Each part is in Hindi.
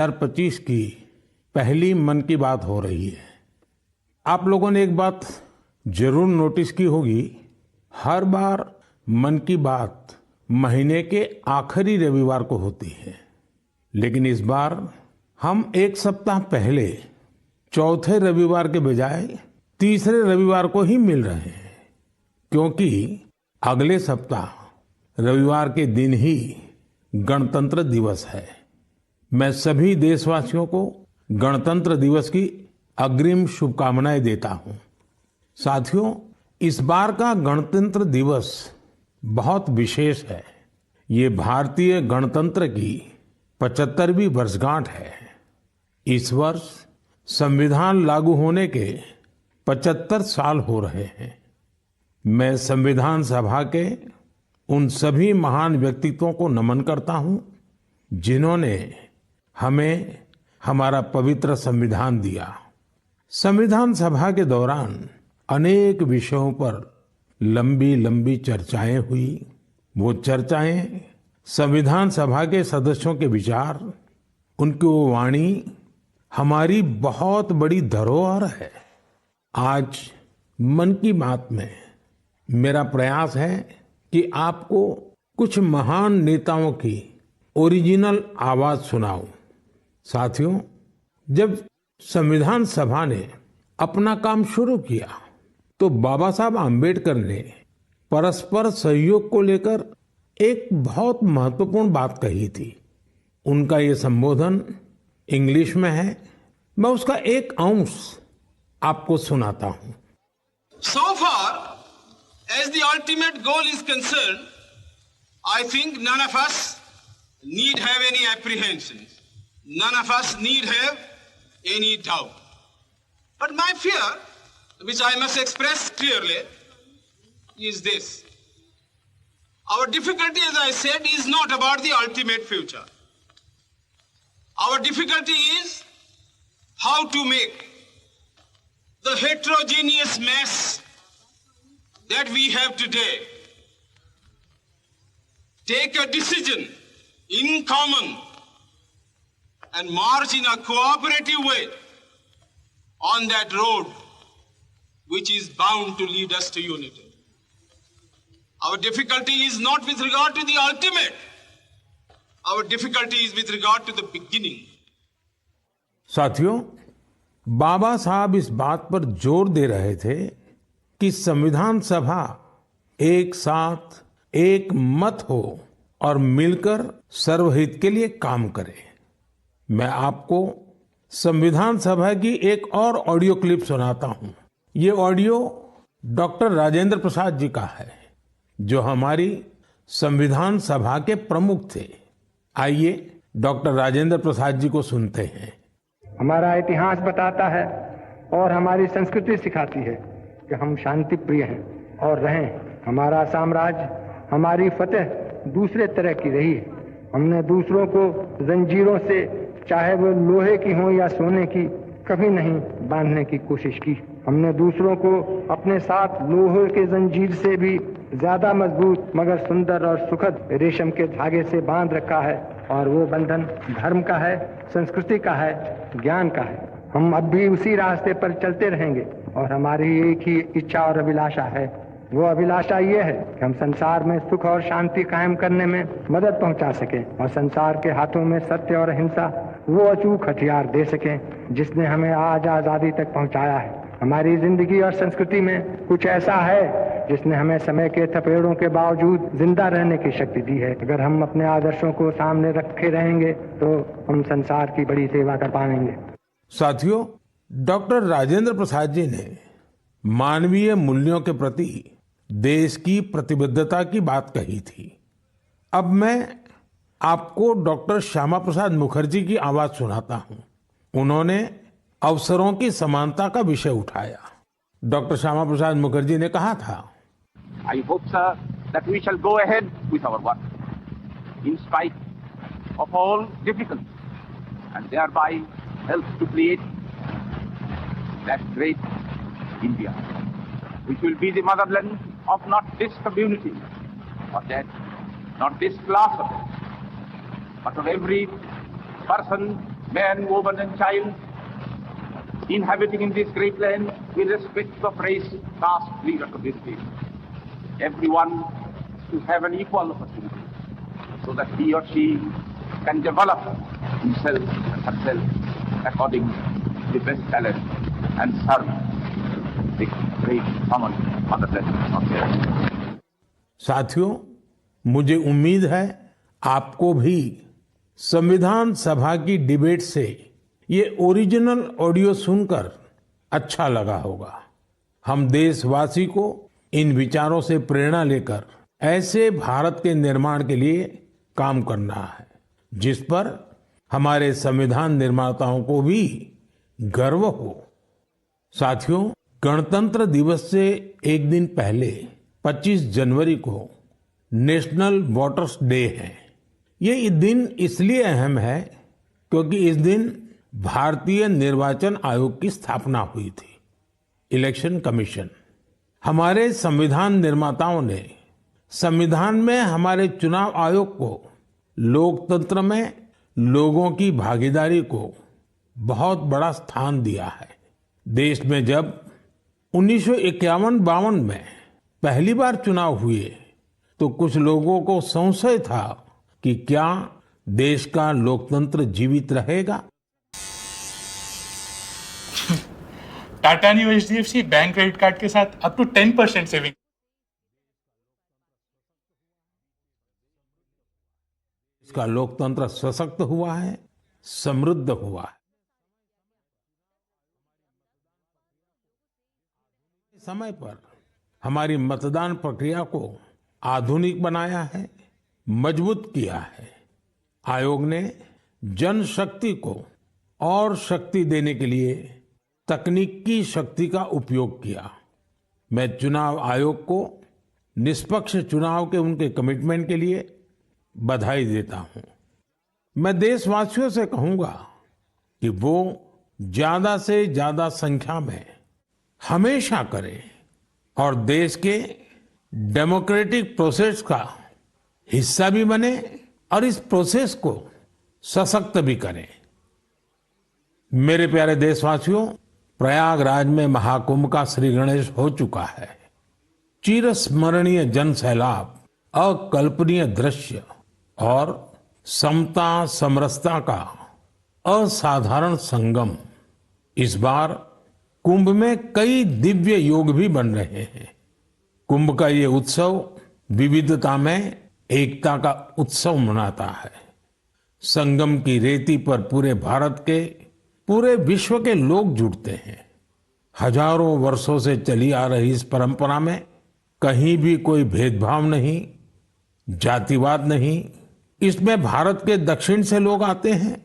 2025 की पहली मन की बात हो रही है। आप लोगों ने एक बात जरूर नोटिस की होगी, हर बार मन की बात महीने के आखिरी रविवार को होती है, लेकिन इस बार हम एक सप्ताह पहले चौथे रविवार के बजाय तीसरे रविवार को ही मिल रहे हैं, क्योंकि अगले सप्ताह रविवार के दिन ही गणतंत्र दिवस है। मैं सभी देशवासियों को गणतंत्र दिवस की अग्रिम शुभकामनाएं देता हूं। साथियों, इस बार का गणतंत्र दिवस बहुत विशेष है। ये भारतीय गणतंत्र की 75वीं वर्षगांठ है। इस वर्ष संविधान लागू होने के 75 साल हो रहे हैं। मैं संविधान सभा के उन सभी महान व्यक्तित्वों को नमन करता हूं, जिन्होंने हमें हमारा पवित्र संविधान दिया। संविधान सभा के दौरान अनेक विषयों पर लंबी लंबी चर्चाएं हुई। वो चर्चाएं संविधान सभा के सदस्यों के विचार, उनकी वो वाणी हमारी बहुत बड़ी धरोहर है। आज मन की बात में मेरा प्रयास है कि आपको कुछ महान नेताओं की ओरिजिनल आवाज सुनाऊं। साथियों, जब संविधान सभा ने अपना काम शुरू किया तो बाबा साहब आम्बेडकर ने परस्पर सहयोग को लेकर एक बहुत महत्वपूर्ण बात कही थी। उनका ये संबोधन इंग्लिश में है, मैं उसका एक अंश आपको सुनाता हूं। So far as the ultimate goal is concerned, I think none of us need have any apprehensions. None of us need have any doubt. But my fear, which I must express clearly, is this. Our difficulty, as I said, is not about the ultimate future. Our difficulty is how to make the heterogeneous mess that we have today take a decision in common and march in a cooperative way on that road which is bound to lead us to unity. Our difficulty is not with regard to the ultimate. Our difficulty is with regard to the beginning. साथियों, बाबा साहब इस बात पर जोर दे रहे थे कि संविधान सभा एक साथ एक मत हो और मिलकर सर्वहित के लिए काम करे। मैं आपको संविधान सभा की एक और ऑडियो क्लिप सुनाता हूं। ये ऑडियो डॉक्टर राजेंद्र प्रसाद जी का है, जो हमारी संविधान सभा के प्रमुख थे। आइए डॉक्टर राजेंद्र प्रसाद जी को सुनते हैं। हमारा इतिहास बताता है और हमारी संस्कृति सिखाती है कि हम शांति प्रिय हैं और रहें। हमारा साम्राज्य, हमारी फतेह दूसरे तरह की रही है। हमने दूसरों को जंजीरों से, चाहे वो लोहे की हो या सोने की, कभी नहीं बांधने की कोशिश की। हमने दूसरों को अपने साथ लोहे के जंजीर से भी ज्यादा मजबूत मगर सुंदर और सुखद रेशम के धागे से बांध रखा है, और वो बंधन धर्म का है, संस्कृति का है, ज्ञान का है। हम अब भी उसी रास्ते पर चलते रहेंगे और हमारी एक ही इच्छा और अभिलाषा है। वो अभिलाषा ये है कि हम संसार में सुख और शांति कायम करने में मदद पहुंचा सकें और संसार के हाथों में सत्य और अहिंसा वो अचूक हथियार दे सकें जिसने हमें आज आजादी तक पहुंचाया है। हमारी जिंदगी और संस्कृति में कुछ ऐसा है जिसने हमें समय के थपेड़ों के बावजूद जिंदा रहने की शक्ति दी है। अगर हम अपने आदर्शों को सामने रखे रहेंगे तो हम संसार की बड़ी सेवा कर पाएंगे। साथियों, डॉक्टर राजेंद्र प्रसाद जी ने मानवीय मूल्यों के प्रति देश की प्रतिबद्धता की बात कही थी। अब मैं आपको डॉक्टर श्यामा प्रसाद मुखर्जी की आवाज सुनाता हूं। उन्होंने अवसरों की समानता का विषय उठाया। डॉक्टर श्यामा प्रसाद मुखर्जी ने कहा था, I hope, sir, that we shall go ahead with our work in spite of all difficulties and thereby help to create that great India, which will be the motherland of not this community or that, not this class of it, but of every person man, woman, and child inhabiting in this great land, irrespective of race, caste, creed, or community. Everyone to have an equal opportunity so that he or she can develop himself and herself according to the best talent and serve the great common motherland of the earth. साथियों, मुझे उम्मीद है आपको भी संविधान सभा की डिबेट से ये ओरिजिनल ऑडियो सुनकर अच्छा लगा होगा। हम देशवासी को इन विचारों से प्रेरणा लेकर ऐसे भारत के निर्माण के लिए काम करना है जिस पर हमारे संविधान निर्माताओं को भी गर्व हो। साथियों, गणतंत्र दिवस से एक दिन पहले 25 जनवरी को नेशनल वोटर्स डे है। ये दिन इसलिए अहम है क्योंकि इस दिन भारतीय निर्वाचन आयोग की स्थापना हुई थी। Election commission. हमारे संविधान निर्माताओं ने संविधान में हमारे चुनाव आयोग को लोकतंत्र में लोगों की भागीदारी को बहुत बड़ा स्थान दिया है। देश में जब 1951-52 में पहली बार चुनाव हुए तो कुछ लोगों को संशय था कि क्या देश का लोकतंत्र जीवित रहेगा। Tata new HDFC bank credit card के साथ अप टू 10% सेविंग। इसका लोकतंत्र सशक्त हुआ है, समृद्ध हुआ है। समय पर हमारी मतदान प्रक्रिया को आधुनिक बनाया है, मजबूत किया है। आयोग ने जनशक्ति को और शक्ति देने के लिए तकनीकी शक्ति का उपयोग किया। मैं चुनाव आयोग को निष्पक्ष चुनाव के उनके कमिटमेंट के लिए बधाई देता हूं। मैं देशवासियों से कहूंगा कि वो ज्यादा से ज्यादा संख्या में हमेशा करें और देश के डेमोक्रेटिक प्रोसेस का हिस्सा भी बने और इस प्रोसेस को सशक्त भी करें। मेरे प्यारे देशवासियों, प्रयागराज में महाकुंभ का श्री गणेश हो चुका है। चिरस्मरणीय जन सैलाब, अकल्पनीय दृश्य और समता समरसता का असाधारण संगम। इस बार कुंभ में कई दिव्य योग भी बन रहे हैं। कुंभ का ये उत्सव विविधता में एकता का उत्सव मनाता है। संगम की रेती पर पूरे भारत के, पूरे विश्व के लोग जुड़ते हैं। हजारों वर्षों से चली आ रही इस परंपरा में कहीं भी कोई भेदभाव नहीं, जातिवाद नहीं। इसमें भारत के दक्षिण से लोग आते हैं,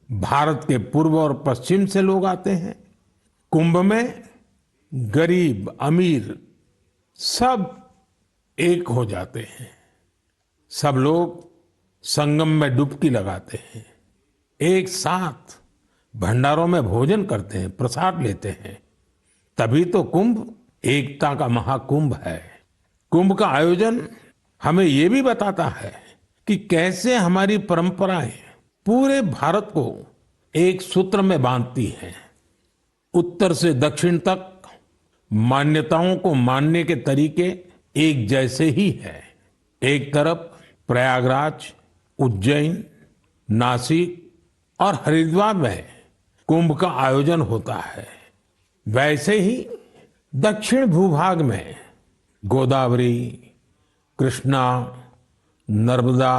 भारत के पूर्व और पश्चिम से लोग आते हैं। कुंभ में गरीब अमीर सब एक हो जाते हैं। सब लोग संगम में डुबकी लगाते हैं, एक साथ भंडारों में भोजन करते हैं, प्रसाद लेते हैं। तभी तो कुंभ एकता का महाकुंभ है। कुंभ का आयोजन हमें ये भी बताता है कि कैसे हमारी परंपराएं पूरे भारत को एक सूत्र में बांधती हैं। उत्तर से दक्षिण तक मान्यताओं को मानने के तरीके एक जैसे ही हैं। एक तरफ प्रयागराज, उज्जैन, नासिक और हरिद्वार में कुंभ का आयोजन होता है, वैसे ही दक्षिण भूभाग में गोदावरी, कृष्णा, नर्मदा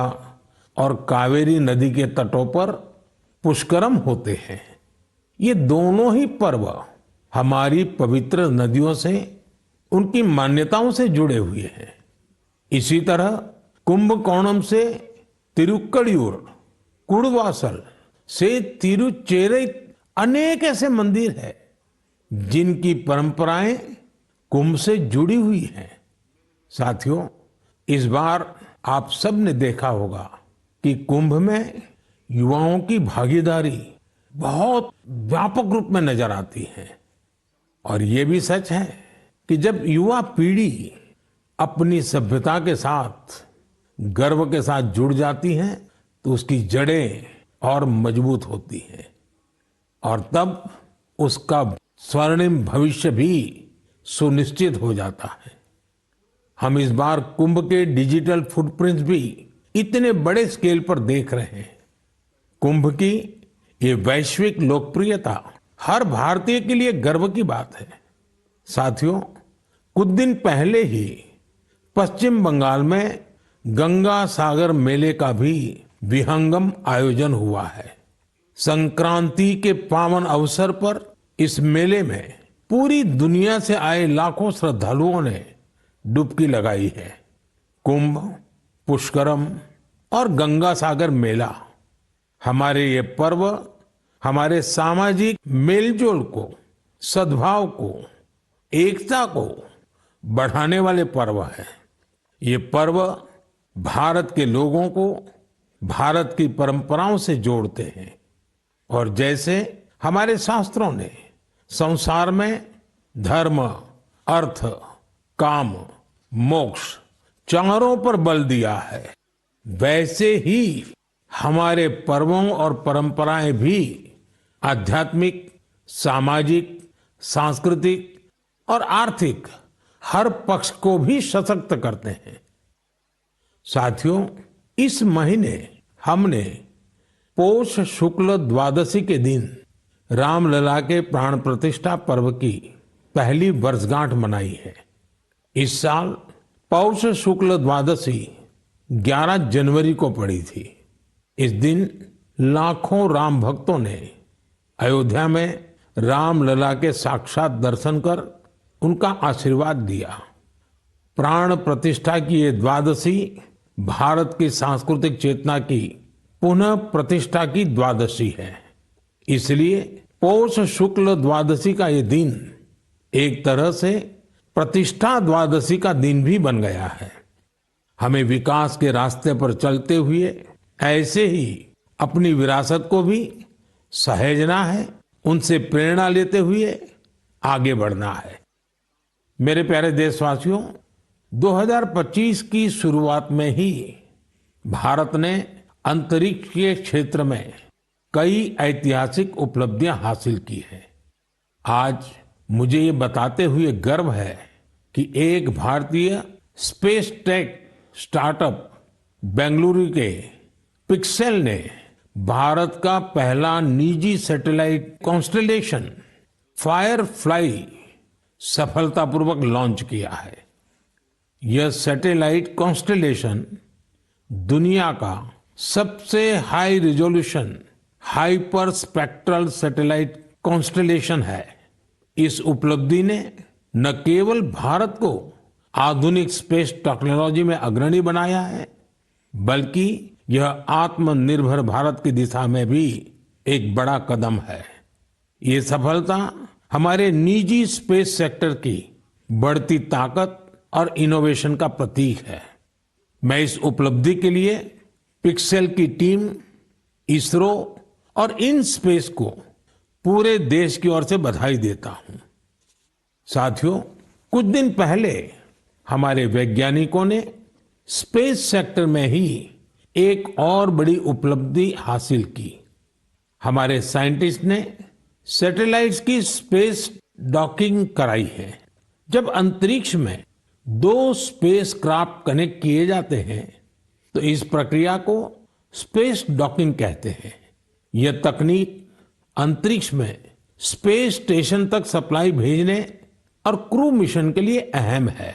और कावेरी नदी के तटों पर पुष्करम होते हैं। ये दोनों ही पर्व हमारी पवित्र नदियों से, उनकी मान्यताओं से जुड़े हुए हैं। इसी तरह कुंभकोणम से तिरुक्कड़ियूर, कुड़वासल से तिरुचेरै अनेक ऐसे मंदिर हैं जिनकी परंपराएं कुंभ से जुड़ी हुई हैं। साथियों, इस बार आप सब ने देखा होगा कि कुंभ में युवाओं की भागीदारी बहुत व्यापक रूप में नजर आती है। और ये भी सच है कि जब युवा पीढ़ी अपनी सभ्यता के साथ गर्व के साथ जुड़ जाती है तो उसकी जड़ें और मजबूत होती है और तब उसका स्वर्णिम भविष्य भी सुनिश्चित हो जाता है। हम इस बार कुंभ के डिजिटल फुटप्रिंट्स भी इतने बड़े स्केल पर देख रहे हैं। कुंभ की ये वैश्विक लोकप्रियता हर भारतीय के लिए गर्व की बात है। साथियों, कुछ दिन पहले ही पश्चिम बंगाल में गंगा सागर मेले का भी विहंगम आयोजन हुआ है। संक्रांति के पावन अवसर पर इस मेले में पूरी दुनिया से आए लाखों श्रद्धालुओं ने डुबकी लगाई है। कुंभ, पुष्करम और गंगा सागर मेला हमारे ये पर्व हमारे सामाजिक मेलजोल को, सद्भाव को, एकता को बढ़ाने वाले पर्व है। ये पर्व भारत के लोगों को भारत की परंपराओं से जोड़ते हैं और जैसे हमारे शास्त्रों ने संसार में धर्म, अर्थ, काम, मोक्ष चारों पर बल दिया है, वैसे ही हमारे पर्वों और परंपराएं भी आध्यात्मिक, सामाजिक, सांस्कृतिक और आर्थिक हर पक्ष को भी सशक्त करते हैं। साथियों, इस महीने हमने पौष शुक्ल द्वादशी के दिन रामलला के प्राण प्रतिष्ठा पर्व की पहली वर्षगांठ मनाई है। इस साल पौष शुक्ल द्वादशी 11 जनवरी को पड़ी थी। इस दिन लाखों राम भक्तों ने अयोध्या में रामलला के साक्षात दर्शन कर उनका आशीर्वाद लिया। प्राण प्रतिष्ठा की ये द्वादशी भारत की सांस्कृतिक चेतना की पुनः प्रतिष्ठा की द्वादशी है। इसलिए पौष शुक्ल द्वादशी का ये दिन एक तरह से प्रतिष्ठा द्वादशी का दिन भी बन गया है। हमें विकास के रास्ते पर चलते हुए ऐसे ही अपनी विरासत को भी सहेजना है, उनसे प्रेरणा लेते हुए आगे बढ़ना है। मेरे प्यारे देशवासियों, 2025 की शुरुआत में ही भारत ने अंतरिक्ष के क्षेत्र में कई ऐतिहासिक उपलब्धियां हासिल की हैं। आज मुझे ये बताते हुए गर्व है कि एक भारतीय स्पेस टेक स्टार्टअप बेंगलुरु के पिक्सेल ने भारत का पहला निजी सैटेलाइट कॉन्स्टेलेशन फायरफ्लाई सफलतापूर्वक लॉन्च किया है। यह सैटेलाइट कॉन्स्टेलेशन दुनिया का सबसे high resolution hyper spectral satellite constellation है। इस उपलब्धि ने न केवल भारत को आधुनिक स्पेस टेक्नोलॉजी में अग्रणी बनाया है, बल्कि यह आत्मनिर्भर भारत की दिशा में भी एक बड़ा कदम है। ये सफलता हमारे निजी स्पेस सेक्टर की बढ़ती ताकत और इनोवेशन का प्रतीक है। मैं इस उपलब्धि के लिए पिक्सेल की टीम, इसरो और इन स्पेस को पूरे देश की ओर से बधाई देता हूं। साथियों, कुछ दिन पहले हमारे वैज्ञानिकों ने स्पेस सेक्टर में ही एक और बड़ी उपलब्धि हासिल की। हमारे साइंटिस्ट ने सैटेलाइट्स की स्पेस डॉकिंग कराई है। जब अंतरिक्ष में 2 स्पेस क्राफ्ट कनेक्ट किए जाते हैं तो इस प्रक्रिया को स्पेस डॉकिंग कहते हैं। यह तकनीक अंतरिक्ष में स्पेस स्टेशन तक सप्लाई भेजने और क्रू मिशन के लिए अहम है।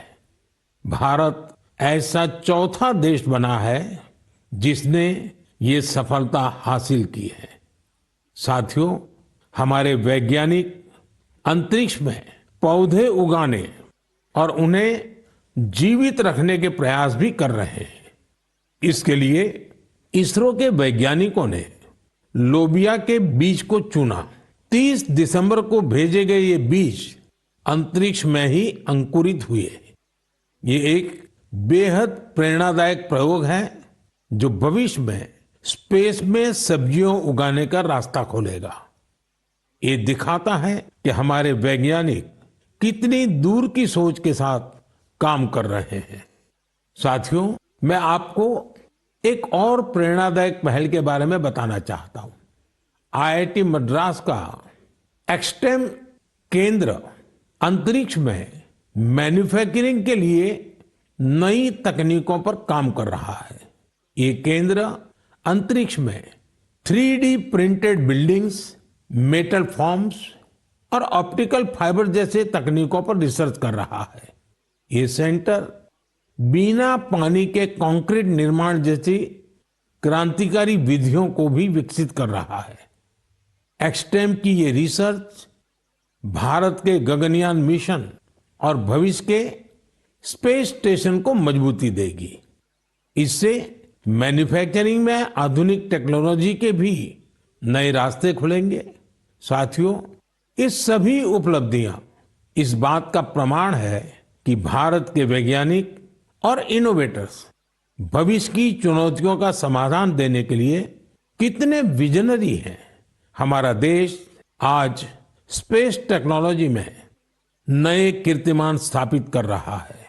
भारत ऐसा चौथा देश बना है जिसने ये सफलता हासिल की है। साथियों, हमारे वैज्ञानिक अंतरिक्ष में पौधे उगाने और उन्हें जीवित रखने के प्रयास भी कर रहे हैं। इसके लिए इसरो के वैज्ञानिकों ने लोबिया के बीज को चुना। 30 दिसंबर को भेजे गए ये बीज अंतरिक्ष में ही अंकुरित हुए। ये एक बेहद प्रेरणादायक प्रयोग है जो भविष्य में स्पेस में सब्जियों उगाने का रास्ता खोलेगा। ये दिखाता है कि हमारे वैज्ञानिक कितनी दूर की सोच के साथ काम कर रहे हैं। साथियों, मैं आपको एक और प्रेरणादायक पहल के बारे में बताना चाहता हूं। आईआईटी मद्रास का एक्सटेम केंद्र अंतरिक्ष में मैन्युफैक्चरिंग के लिए नई तकनीकों पर काम कर रहा है। ये केंद्र अंतरिक्ष में 3D printed buildings, metal forms और ऑप्टिकल फाइबर जैसे तकनीकों पर रिसर्च कर रहा है। ये सेंटर बिना पानी के कंक्रीट निर्माण जैसी क्रांतिकारी विधियों को भी विकसित कर रहा है। एक्सटेम की ये रिसर्च भारत के गगनयान मिशन और भविष्य के स्पेस स्टेशन को मजबूती देगी। इससे मैन्युफैक्चरिंग में आधुनिक टेक्नोलॉजी के भी नए रास्ते खुलेंगे। साथियों, ये सभी उपलब्धियां इस बात का प्रमाण है कि भारत के वैज्ञानिक और इनोवेटर्स भविष्य की चुनौतियों का समाधान देने के लिए कितने विजनरी हैं। हमारा देश आज स्पेस टेक्नोलॉजी में नए कीर्तिमान स्थापित कर रहा है।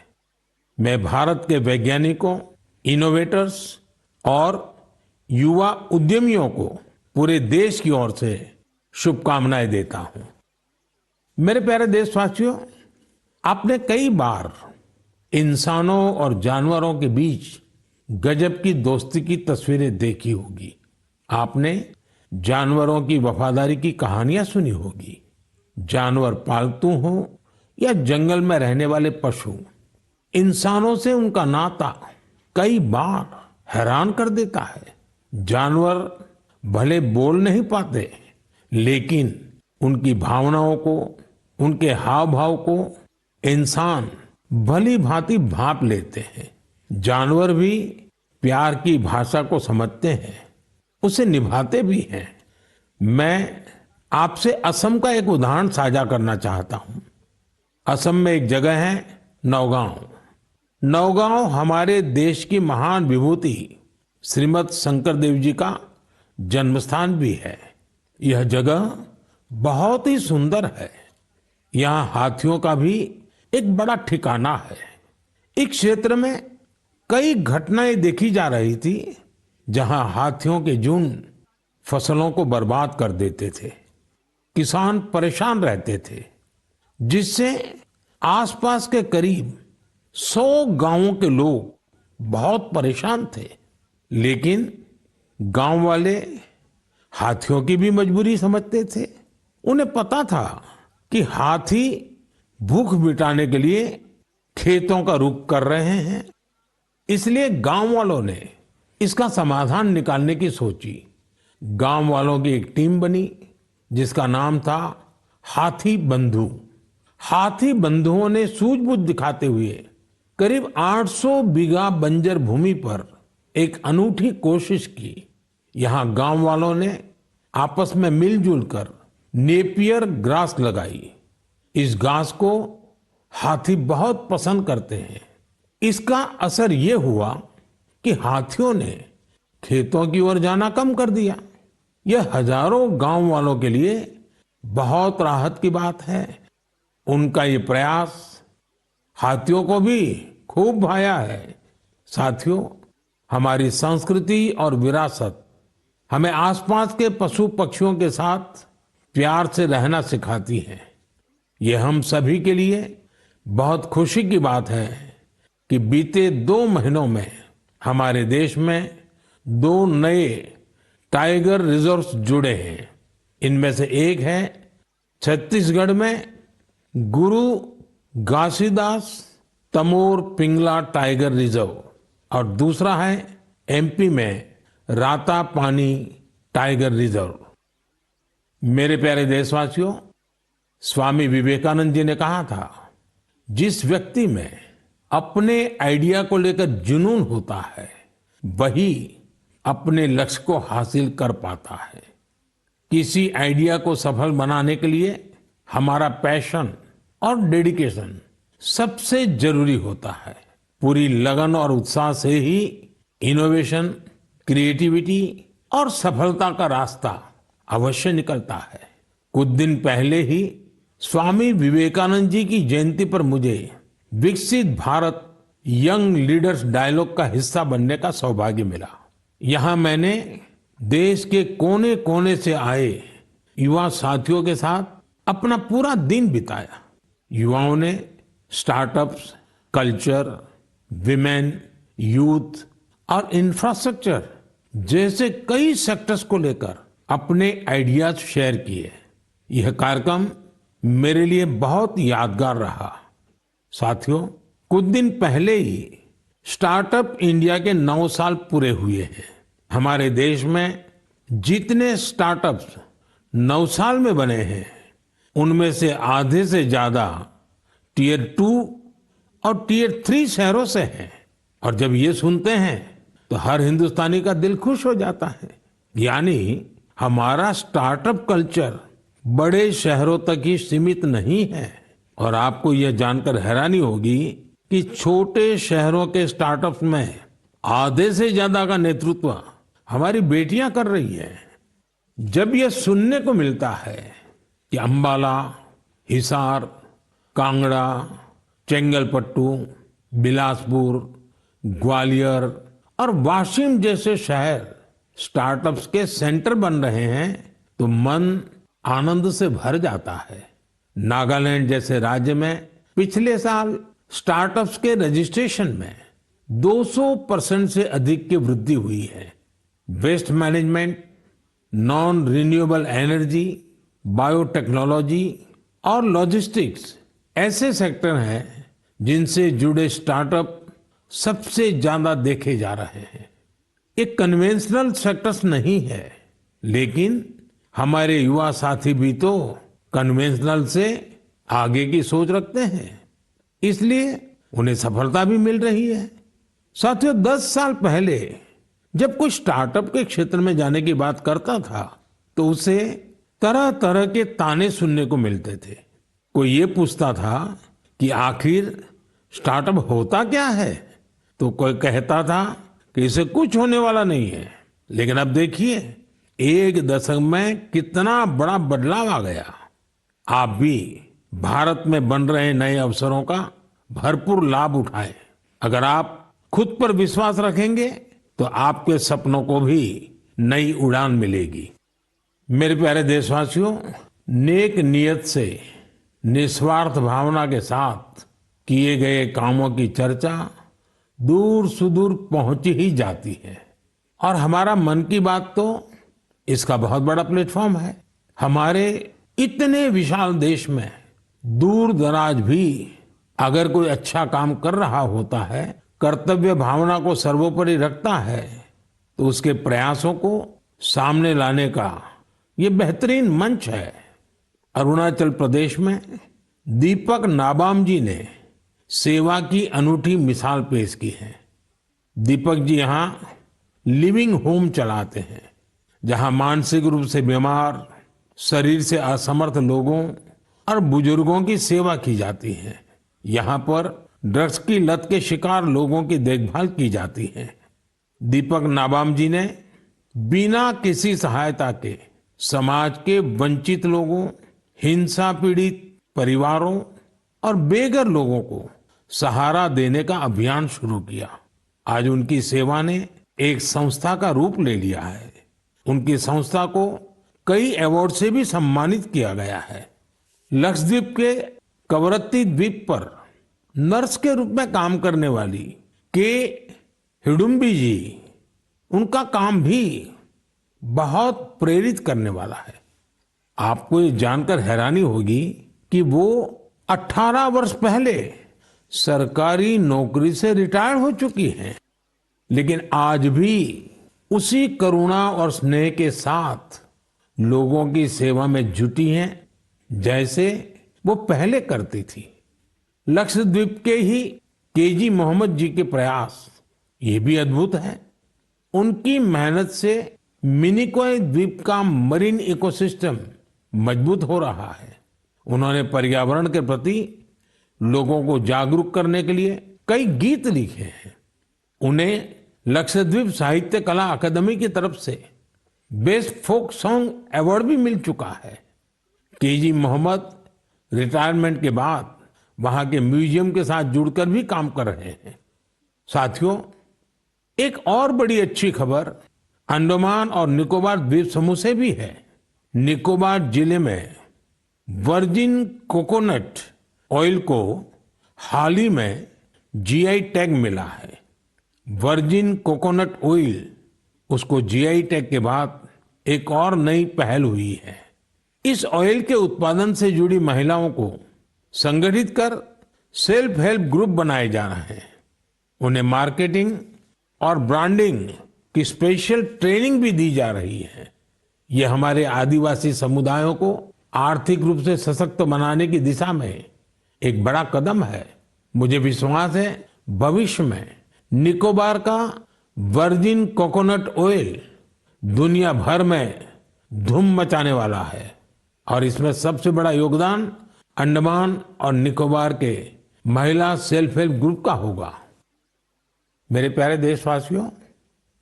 मैं भारत के वैज्ञानिकों, इनोवेटर्स और युवा उद्यमियों को पूरे देश की ओर से शुभकामनाएं देता हूं। मेरे प्यारे देशवासियों, आपने कई बार इंसानों और जानवरों के बीच गजब की दोस्ती की तस्वीरें देखी होगी। आपने जानवरों की वफादारी की कहानियां सुनी होगी। जानवर पालतू हो या जंगल में रहने वाले पशु, इंसानों से उनका नाता कई बार हैरान कर देता है। जानवर भले बोल नहीं पाते, लेकिन उनकी भावनाओं को, उनके हाव भाव को इंसान भली भांति भांप लेते हैं। जानवर भी प्यार की भाषा को समझते हैं, उसे निभाते भी हैं। मैं आपसे असम का एक उदाहरण साझा करना चाहता हूं। असम में एक जगह है नौगांव। नौगांव हमारे देश की महान विभूति श्रीमद शंकर देव जी का जन्मस्थान भी है। यह जगह बहुत ही सुंदर है। यहाँ हाथियों का भी एक बड़ा ठिकाना है। इस क्षेत्र में कई घटनाएं देखी जा रही थी जहां हाथियों के झुंड फसलों को बर्बाद कर देते थे। किसान परेशान रहते थे, जिससे आसपास के करीब 100 गांवों के लोग बहुत परेशान थे। लेकिन गांव वाले हाथियों की भी मजबूरी समझते थे। उन्हें पता था कि हाथी भूख मिटाने के लिए खेतों का रुख कर रहे हैं, इसलिए गांव वालों ने इसका समाधान निकालने की सोची। गांव वालों की एक टीम बनी जिसका नाम था हाथी बंधु। हाथी बंधुओं ने सूझबूझ दिखाते हुए करीब 800 बीघा बंजर भूमि पर एक अनूठी कोशिश की। यहां गांव वालों ने आपस में मिलजुल कर नेपियर ग्रास लगाई। इस घास को हाथी बहुत पसंद करते हैं। इसका असर ये हुआ कि हाथियों ने खेतों की ओर जाना कम कर दिया। यह हजारों गांव वालों के लिए बहुत राहत की बात है। उनका ये प्रयास हाथियों को भी खूब भाया है। साथियों, हमारी संस्कृति और विरासत हमें आसपास के पशु पक्षियों के साथ प्यार से रहना सिखाती है। ये हम सभी के लिए बहुत खुशी की बात है कि बीते 2 महीनों में हमारे देश में 2 नए टाइगर रिजर्व्स जुड़े हैं। इनमें से एक है छत्तीसगढ़ में गुरु घासीदास तमोर पिंगला टाइगर रिजर्व और दूसरा है एमपी में रातापानी टाइगर रिजर्व। मेरे प्यारे देशवासियों, स्वामी विवेकानंद जी ने कहा था, जिस व्यक्ति में अपने आइडिया को लेकर जुनून होता है वही अपने लक्ष्य को हासिल कर पाता है। किसी आइडिया को सफल बनाने के लिए हमारा पैशन और डेडिकेशन सबसे जरूरी होता है। पूरी लगन और उत्साह से ही इनोवेशन, क्रिएटिविटी और सफलता का रास्ता अवश्य निकलता है। कुछ दिन पहले ही स्वामी विवेकानंद जी की जयंती पर मुझे विकसित भारत यंग लीडर्स डायलॉग का हिस्सा बनने का सौभाग्य मिला। यहाँ मैंने देश के कोने कोने से आए युवा साथियों के साथ अपना पूरा दिन बिताया। युवाओं ने स्टार्टअप्स, कल्चर, विमेन, यूथ और इंफ्रास्ट्रक्चर जैसे कई सेक्टर्स को लेकर अपने आइडियाज शेयर किए। यह कार्यक्रम मेरे लिए बहुत यादगार रहा। साथियों, कुछ दिन पहले ही स्टार्टअप इंडिया के 9 साल पूरे हुए हैं। हमारे देश में जितने स्टार्टअप्स 9 साल में बने हैं, उनमें से आधे से ज्यादा टियर 2 और टियर 3 शहरों से हैं। और जब ये सुनते हैं तो हर हिंदुस्तानी का दिल खुश हो जाता है। यानी हमारा स्टार्टअप कल्चर बड़े शहरों तक ही सीमित नहीं है। और आपको यह जानकर हैरानी होगी कि छोटे शहरों के स्टार्टअप्स में आधे से ज्यादा का नेतृत्व हमारी बेटियां कर रही है। जब यह सुनने को मिलता है कि अंबाला, हिसार, कांगड़ा, चेंगलपट्टू, बिलासपुर, ग्वालियर और वाशिम जैसे शहर स्टार्टअप्स के सेंटर बन रहे हैं तो मन आनंद से भर जाता है। नागालैंड जैसे राज्य में पिछले साल स्टार्टअप्स के रजिस्ट्रेशन में 200% से अधिक की वृद्धि हुई है। Waste management, non renewable energy, biotechnology और लॉजिस्टिक्स ऐसे सेक्टर हैं जिनसे जुड़े स्टार्टअप सबसे ज्यादा देखे जा रहे हैं। ये कन्वेंशनल सेक्टर्स नहीं है, लेकिन हमारे युवा साथी भी तो कन्वेंशनल से आगे की सोच रखते हैं, इसलिए उन्हें सफलता भी मिल रही है। साथियों, 10 साल पहले जब कोई स्टार्टअप के क्षेत्र में जाने की बात करता था तो उसे तरह तरह के ताने सुनने को मिलते थे। कोई ये पूछता था कि आखिर स्टार्टअप होता क्या है, तो कोई कहता था कि इसे कुछ होने वाला नहीं है। लेकिन अब देखिए, 1 दशक में कितना बड़ा बदलाव आ गया। आप भी भारत में बन रहे नए अवसरों का भरपूर लाभ उठाएं। अगर आप खुद पर विश्वास रखेंगे तो आपके सपनों को भी नई उड़ान मिलेगी। मेरे प्यारे देशवासियों, नेक नियत से निस्वार्थ भावना के साथ किए गए कामों की चर्चा दूर सुदूर पहुंच ही जाती है। और हमारा मन की बात तो इसका बहुत बड़ा प्लेटफॉर्म है। हमारे इतने विशाल देश में दूर दराज भी अगर कोई अच्छा काम कर रहा होता है, कर्तव्य भावना को सर्वोपरि रखता है, तो उसके प्रयासों को सामने लाने का ये बेहतरीन मंच है। अरुणाचल प्रदेश में दीपक नाबाम जी ने सेवा की अनूठी मिसाल पेश की है। दीपक जी यहाँ लिविंग होम चलाते हैं, जहाँ मानसिक रूप से बीमार, शरीर से असमर्थ लोगों और बुजुर्गों की सेवा की जाती है। यहाँ पर ड्रग्स की लत के शिकार लोगों की देखभाल की जाती है। दीपक नाबाम जी ने बिना किसी सहायता के समाज के वंचित लोगों, हिंसा पीड़ित परिवारों और बेघर लोगों को सहारा देने का अभियान शुरू किया। आज उनकी सेवा ने एक संस्था का रूप ले लिया है। उनकी संस्था को कई अवार्ड से भी सम्मानित किया गया है। लक्षद्वीप के कवरत्ती द्वीप पर नर्स के रूप में काम करने वाली के हिडुम्बी जी, उनका काम भी बहुत प्रेरित करने वाला है। आपको ये जानकर हैरानी होगी कि वो 18 वर्ष पहले सरकारी नौकरी से रिटायर हो चुकी हैं, लेकिन आज भी उसी करुणा और स्नेह के साथ लोगों की सेवा में जुटी हैं जैसे वो पहले करती थी। लक्षद्वीप के ही केजी मोहम्मद जी के प्रयास ये भी अद्भुत है। उनकी मेहनत से मिनिकॉय द्वीप का मरीन इकोसिस्टम मजबूत हो रहा है। उन्होंने पर्यावरण के प्रति लोगों को जागरूक करने के लिए कई गीत लिखे हैं। उन्हें लक्षद्वीप साहित्य कला अकादमी की तरफ से बेस्ट फोक सॉन्ग अवार्ड भी मिल चुका है। केजी मोहम्मद रिटायरमेंट के बाद वहां के म्यूजियम के साथ जुड़कर भी काम कर रहे हैं। साथियों, एक और बड़ी अच्छी खबर अंडमान और निकोबार द्वीप समूह से भी है। निकोबार जिले में वर्जिन कोकोनट ऑयल को हाल ही में जीआई टैग मिला है। वर्जिन कोकोनट ऑयल, उसको जीआई टैग के बाद एक और नई पहल हुई है। इस ऑयल के उत्पादन से जुड़ी महिलाओं को संगठित कर सेल्फ हेल्प ग्रुप बनाए जा रहे हैं। उन्हें मार्केटिंग और ब्रांडिंग की स्पेशल ट्रेनिंग भी दी जा रही है। ये हमारे आदिवासी समुदायों को आर्थिक रूप से सशक्त बनाने की दिशा में एक बड़ा कदम है। मुझे विश्वास है भविष्य में निकोबार का वर्जिन कोकोनट ऑयल दुनिया भर में धूम मचाने वाला है और इसमें सबसे बड़ा योगदान अंडमान और निकोबार के महिला सेल्फ हेल्प ग्रुप का होगा। मेरे प्यारे देशवासियों,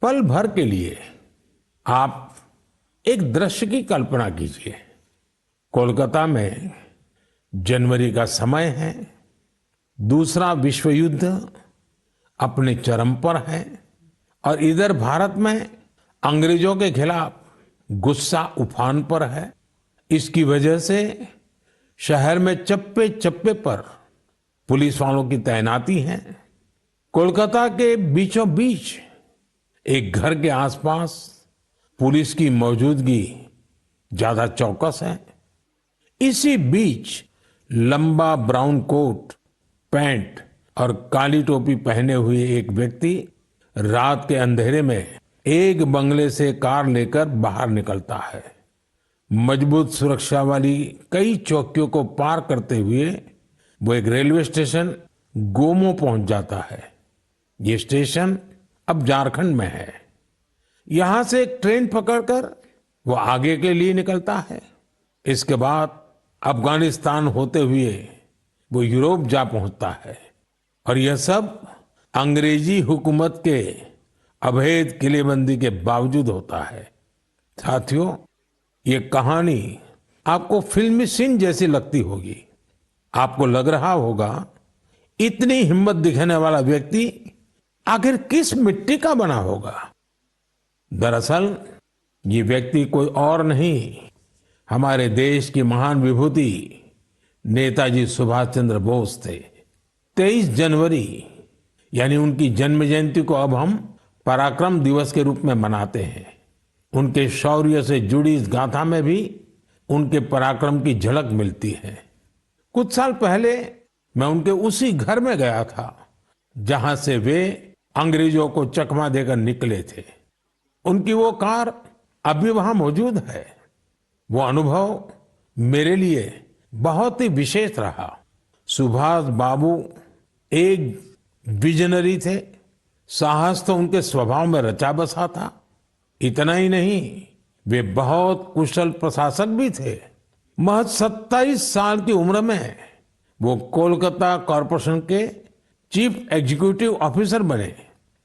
पल भर के लिए आप एक दृश्य की कल्पना कीजिए। कोलकाता में जनवरी का समय है, दूसरा विश्व युद्ध अपने चरम पर है और इधर भारत में अंग्रेजों के खिलाफ गुस्सा उफान पर है। इसकी वजह से शहर में चप्पे चप्पे पर पुलिस वालों की तैनाती है। कोलकाता के बीचों बीच एक घर के आसपास पुलिस की मौजूदगी ज्यादा चौकस है। इसी बीच लंबा ब्राउन कोट, पैंट और काली टोपी पहने हुए एक व्यक्ति रात के अंधेरे में एक बंगले से कार लेकर बाहर निकलता है। मजबूत सुरक्षा वाली कई चौकियों को पार करते हुए वो एक रेलवे स्टेशन गोमो पहुंच जाता है। ये स्टेशन अब झारखंड में है। यहां से एक ट्रेन पकड़कर वो आगे के लिए निकलता है। इसके बाद अफगानिस्तान होते हुए वो यूरोप जा पहुंचता है और यह सब अंग्रेजी हुकूमत के अभेद किलेबंदी के बावजूद होता है। साथियों, ये कहानी आपको फिल्मी सीन जैसी लगती होगी। आपको लग रहा होगा इतनी हिम्मत दिखाने वाला व्यक्ति आखिर किस मिट्टी का बना होगा। दरअसल ये व्यक्ति कोई और नहीं, हमारे देश की महान विभूति नेताजी सुभाष चंद्र बोस थे। 23 जनवरी यानी उनकी जन्म जयंती को अब हम पराक्रम दिवस के रूप में मनाते हैं। उनके शौर्य से जुड़ी इस गाथा में भी उनके पराक्रम की झलक मिलती है। कुछ साल पहले मैं उनके उसी घर में गया था जहां से वे अंग्रेजों को चकमा देकर निकले थे। उनकी वो कार अभी वहां मौजूद है। वो अनुभव मेरे लिए बहुत ही विशेष रहा। सुभाष बाबू एक विजनरी थे। साहस तो उनके स्वभाव में रचा बसा था। इतना ही नहीं, वे बहुत कुशल प्रशासक भी थे। महज 27 साल की उम्र में वो कोलकाता कॉरपोरेशन के चीफ एग्जीक्यूटिव ऑफिसर बने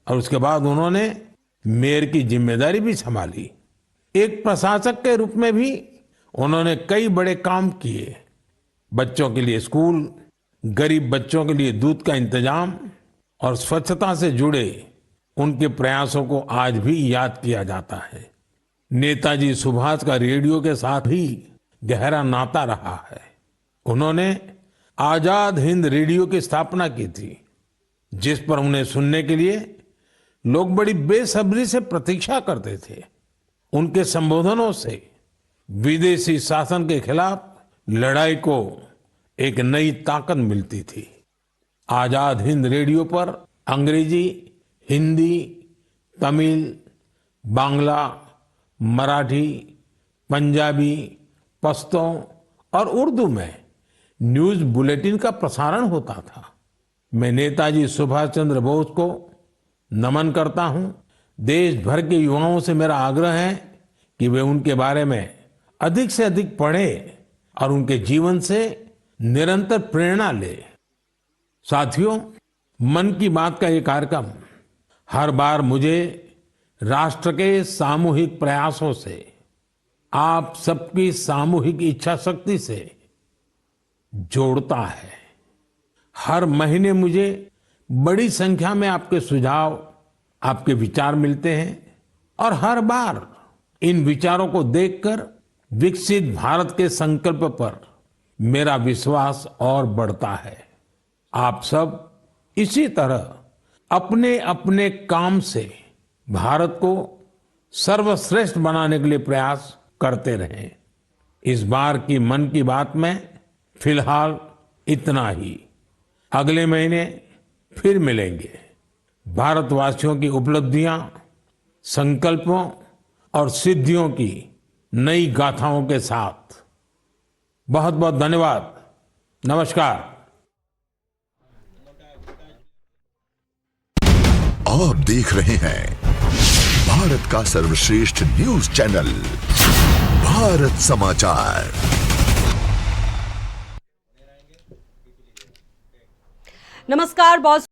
और उसके बाद उन्होंने मेयर की जिम्मेदारी भी संभाली। एक प्रशासक के रूप में भी उन्होंने कई बड़े काम किए। बच्चों के लिए स्कूल, गरीब बच्चों के लिए दूध का इंतजाम और स्वच्छता से जुड़े उनके प्रयासों को आज भी याद किया जाता है। नेताजी सुभाष का रेडियो के साथ भी गहरा नाता रहा है। उन्होंने आजाद हिंद रेडियो की स्थापना की थी, जिस पर उन्हें सुनने के लिए लोग बड़ी बेसब्री से प्रतीक्षा करते थे। उनके संबोधनों से विदेशी शासन के खिलाफ लड़ाई को एक नई ताकत मिलती थी। आजाद हिंद रेडियो पर अंग्रेजी, हिंदी, तमिल, बांग्ला, मराठी, पंजाबी, पश्तो और उर्दू में न्यूज बुलेटिन का प्रसारण होता था। मैं नेताजी सुभाष चंद्र बोस को नमन करता हूं। देश भर के युवाओं से मेरा आग्रह है कि वे उनके बारे में अधिक से अधिक पढ़ें और उनके जीवन से निरंतर प्रेरणा ले। साथियों, मन की बात का ये कार्यक्रम हर बार मुझे राष्ट्र के सामूहिक प्रयासों से, आप सबकी सामूहिक इच्छा शक्ति से जोड़ता है। हर महीने मुझे बड़ी संख्या में आपके सुझाव, आपके विचार मिलते हैं और हर बार इन विचारों को देखकर विकसित भारत के संकल्प पर मेरा विश्वास और बढ़ता है। आप सब इसी तरह अपने अपने काम से भारत को सर्वश्रेष्ठ बनाने के लिए प्रयास करते रहें। इस बार की मन की बात में फिलहाल इतना ही। अगले महीने फिर मिलेंगे भारतवासियों की उपलब्धियां, संकल्पों और सिद्धियों की नई गाथाओं के साथ। बहुत बहुत धन्यवाद। नमस्कार। आप देख रहे हैं भारत का सर्वश्रेष्ठ न्यूज चैनल भारत समाचार। नमस्कार बॉस।